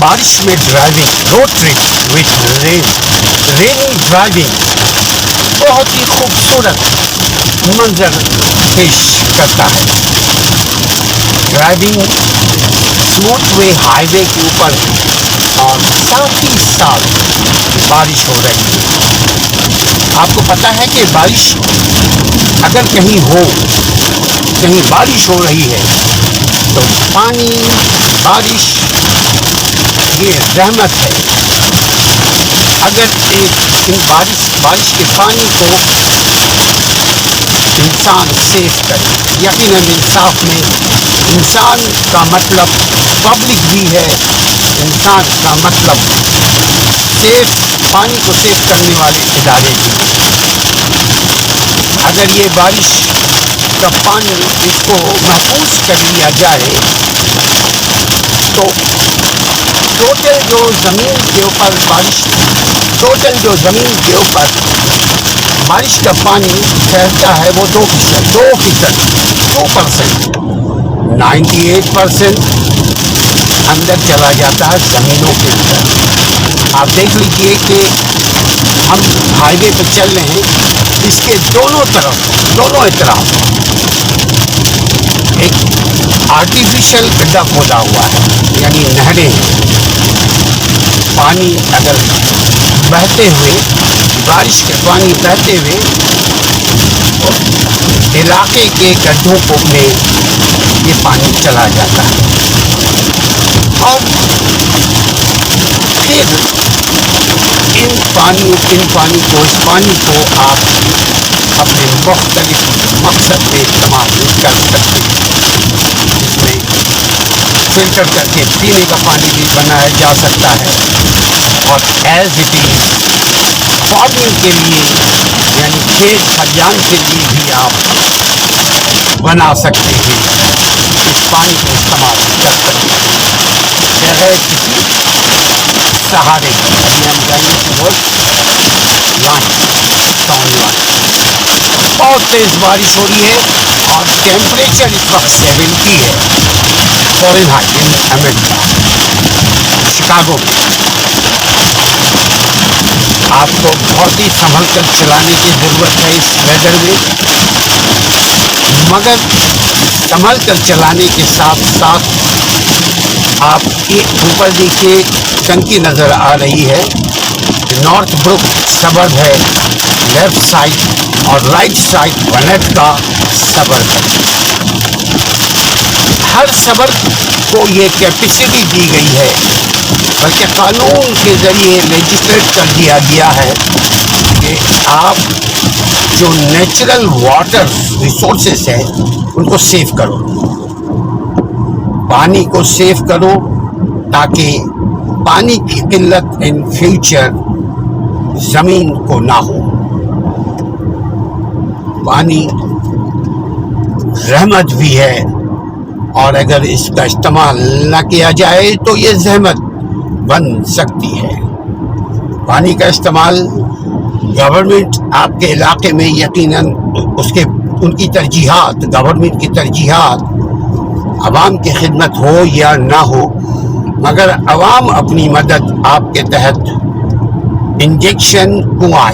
بارش میں driving, road trip with rainy driving بہت ہی خوبصورت منظر پیش کرتا ہے۔ Driving smooth way highway کے اوپر اور ساتھ ہی ساتھ بارش ہو رہی ہے۔ آپ کو پتہ ہے کہ بارش اگر کہیں بارش ہو رہی ہے تو پانی، بارش یہ رحمت ہے۔ اگر ان بارش کے پانی کو انسان سیو کرے، یقیناً انصاف میں انسان کا مطلب پبلک بھی ہے، انسان کا مطلب پانی کو سیو کرنے والے ادارے بھی ہیں۔ اگر یہ بارش کا پانی اس کو محفوظ کر لیا جائے تو ٹوٹل جو زمین کے اوپر بارش کا پانی ٹھہرتا ہے وہ 98% اندر چلا جاتا ہے زمینوں کے اندر۔ آپ دیکھ لیجئے کہ ہم ہائی وے پہ چل رہے ہیں، اس کے دونوں اطراف ایک آرٹیفیشل گڈھا کھودا ہوا ہے، یعنی نہریں ہیں۔ پانی اگر بہتے ہوئے، بارش کے پانی بہتے ہوئے علاقے کے گڈھوں میں یہ پانی چلا جاتا ہے، اور پھر اس پانی کو آپ اپنے مختلف مقصد میں استعمال کر سکتے ہیں۔ اس میں فلٹر کر کے پینے کا پانی بھی بنایا جا سکتا ہے، اور ایز اٹ از فارمنگ کے لیے، یعنی کھیت کھلیان کے لیے بھی آپ بنا سکتے ہیں۔ اس پانی کو استعمال کر سکتے ہیں بغیر کسی سہارے کے۔ ابھی ہم جائیں گے ٹاؤن لائن۔ بہت تیز بارش ہو رہی ہے اور ٹیمپریچر اس وقت 70 ہے فارن ہائٹ ان امریکہ، شکاگو میں۔ آپ کو بہت ہی سنبھل کر چلانے کی ضرورت ہے اس ویدر میں، مگر سنبھل کر چلانے کے ساتھ ساتھ آپ کے اوپر دیکھیے ٹنکی نظر آ رہی ہے، نارتھ بروک سبرب ہے، لیفٹ سائڈ اور رائٹ سائڈ بنیٹ کا سبرب ہے۔ ہر سبرب کو یہ کیپیسٹی دی گئی ہے، بلکہ قانون کے ذریعے لیجسلیٹ کر دیا گیا ہے کہ آپ جو نیچرل واٹر ریسورسز ہیں ان کو سیو کرو، پانی کو سیو کرو، تاکہ پانی کی قلت ان فیوچر زمین کو نہ ہو۔ پانی رحمت بھی ہے، اور اگر اس کا استعمال نہ کیا جائے تو یہ زحمت بن سکتی ہے۔ پانی کا استعمال گورنمنٹ آپ کے علاقے میں یقیناً ان کی ترجیحات، گورنمنٹ کی ترجیحات عوام کی خدمت ہو یا نہ ہو، مگر عوام اپنی مدد آپ کے تحت انجیکشن کنواں